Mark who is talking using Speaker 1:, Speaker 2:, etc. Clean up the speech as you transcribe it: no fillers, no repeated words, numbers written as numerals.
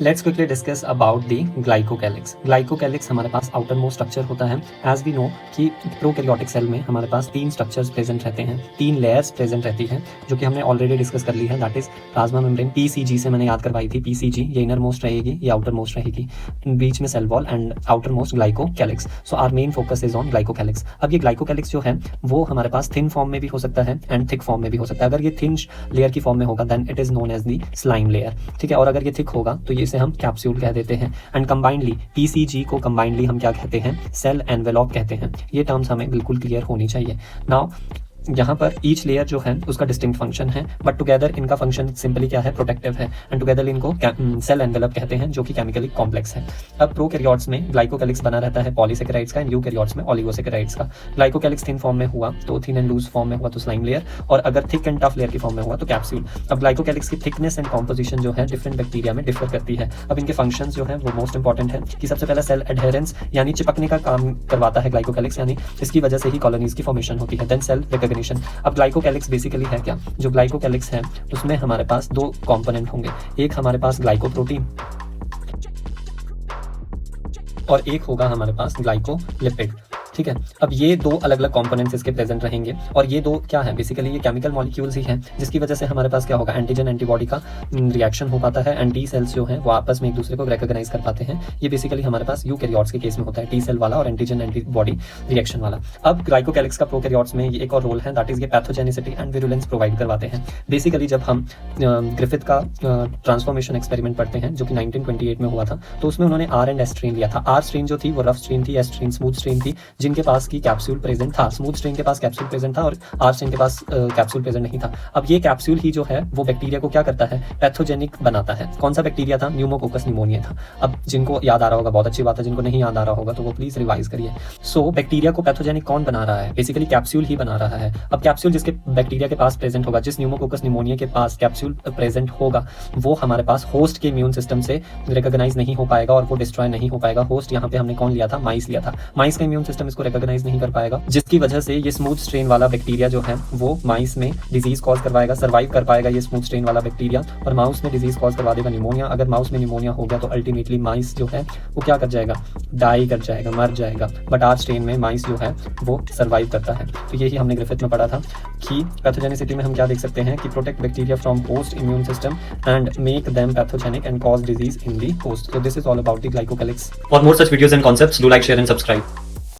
Speaker 1: Let's quickly discuss about the glycocalyx. Glycocalyx हमारे पास outer most structure होता है। As we know कि prokaryotic cell में हमारे पास 3 स्ट्रक्चर्स प्रेजेंट रहते हैं, 3 लेयर्स प्रेजेंट रहती हैं, जो कि हमने ऑलरेडी डिस्कस कर ली है। That is plasma membrane, PCG से मैंने याद करवाई थी। पीसीजी ये इनर मोस्ट रहेगी, ये आउटर मोस्ट रहेगी, बीच में cell wall and outer most glycocalyx. So our main focus is on glycocalyx. अब ये ग्लाइकोकैलिक्स जो है वो हमारे पास थिन फॉर्म में भी हो सकता है एंड थिक फॉर्म में भी हो सकता है। अगर ये थिन लेयर की फॉर्म में होगा then it is known as the slime layer, ठीक है। और अगर ये थिक होगा तो ये इसे हम कैप्सूल देते हैं। एंड कंबाइंडली पीसीजी को कंबाइंडली हम क्या कहते हैं, सेल एनवेलप कहते हैं। ये टर्म्स हमें बिल्कुल क्लियर होनी चाहिए। नाउ यहाँ पर ईच लेयर जो है उसका डिस्टिंक्ट फंक्शन है, बट टुगेदर इनका फंक्शन सिंपली क्या है, प्रोटेक्टिव है। एंड टुगेदर इनको सेल एनवेलप कहते हैं, जो कि केमिकली कॉम्प्लेक्स है। अब प्रोकैरियोट्स में ग्लाइकोकैलिक्स बना रहता है पॉलीसेकेराइड्स का, एंड यूकैरियोट्स में ओलिगोसेकेराइड्स का। ग्लाइकोकैलिक्स थिन फॉर्म में हुआ तो थिन एंड लूज फॉर्म में हुआ तो स्लाइम लेयर, और अगर थिक एंड टफ लेयर की फॉर्म में हुआ तो कैप्सूल। अब ग्लाइकोकैलिक्स की थिकनेस एंड कॉम्पोजिशन जो है डिफरेंट बैक्टीरिया में डिफर करती है। अब इनके फंक्शंस जो है वो मोस्ट इंपॉर्टेंट है कि सबसे पहले सेल एडहेरेंस यानी चिपकने का काम करवाता है ग्लाइकोकैलिक्स, यानी इसकी वजह से ही कॉलोनीज की फॉर्मेशन होती है। Then cell recognition. अब ग्लाइकोकैलिक्स बेसिकली है क्या, जो ग्लाइकोकैलिक्स है उसमें हमारे पास 2 कंपोनेंट होंगे। एक हमारे पास ग्लाइकोप्रोटीन और एक होगा हमारे पास ग्लाइकोलिपिड, ठीक है। अब ये 2 अलग अलग कंपोनेंट्स इसके प्रेजेंट रहेंगे, और ये 2 क्या है, बेसिकली ये केमिकल मॉलिक्यूल्स ही हैं, जिसकी वजह से हमारे पास क्या होगा, एंटीजन एंटीबॉडी का रिएक्शन हो पाता है, एंड टी सेल्स जो हैं वो आपस में एक दूसरे को रिकॉग्नाइज कर पाते हैं। ये बेसिकली हमारे पास यूकैरियोट्स के केस में होता है, टी सेल वाला और एंटीजन एंटीबॉडी रिएक्शन वाला। अब ग्लाइकोकैलिक्स का प्रोकैरियोट्स में एक और रोल है, दैट इज ये पैथोजेनिसिटी एंड विरुलेंस प्रोवाइड करवाते हैं। बेसिकली जब हम ग्रिफिथ का ट्रांसफॉर्मेशन एक्सपेरिमेंट पढ़ते हैं, जो कि 1928 में हुआ था, तो उसमें उन्होंने आर एंड एस स्ट्रेन लिया था। आर स्ट्रेन जो थी वो रफ स्ट्रेन थी, एस स्ट्रेन स्मूथ स्ट्रेन थी, जिनके पास की कैप्सूल प्रेजेंट था। स्मूथ स्ट्रेन के पास कैप्सूल प्रेजेंट था और आर स्ट्रेन के पास कैप्सूल प्रेजेंट नहीं था। अब ये कैप्सूल ही जो है वो बैक्टीरिया को क्या करता है, पैथोजेनिक बनाता है। कौन सा बैक्टीरिया था, न्यूमोकोकस निमोनिया था। अब जिनको याद आ रहा होगा बहुत अच्छी बात है, जिनको नहीं याद आ रहा होगा तो वो प्लीज रिवाइज करिए। सो बैक्टीरिया को पैथोजेनिक कौन बना रहा है, बेसिकली कैप्सूल ही बना रहा है। अब कैप्सूल जिसके बैक्टीरिया के पास प्रेजेंट होगा, जिस न्यूमोकोकस निमोनिया के पास कैप्सूल प्रेजेंट होगा, वो हमारे पास होस्ट के इम्यून सिस्टम से रिकॉग्नाइज नहीं हो पाएगा और वो डिस्ट्रॉय नहीं हो पाएगा। होस्ट यहाँ पे हमने कौन लिया था, माइस लिया था। माइस का इम्यून सिस्टम इसको रिकॉग्नाइज नहीं कर पाएगा, जिसकी वजह से ये स्मूथ स्ट्रेन वाला बैक्टीरिया जो है वो माइस में डिजीज कॉज करवाएगा, सर्वाइव कर पाएगा ये स्मूथ स्ट्रेन वाला बैक्टीरिया, और माउस में डिजीज कॉज करवा देगा निमोनिया। अगर माउस में निमोनिया हो गया तो अल्टीमेटली माइस जो है वो क्या कर जाएगा, डाई कर जाएगा, मर जाएगा। बट आर स्ट्रेन में माइस जो है वो सर्वाइव करता है। तो यही हमने ग्रिफिथ में पढ़ा था कि पैथोजेनिसिटी में हम क्या देख सकते हैं कि protect bacteria from host immune system and make them pathogenic and cause disease in the host. So this is all about the glycocalyx.
Speaker 2: For more such videos and concepts, do like, share and subscribe.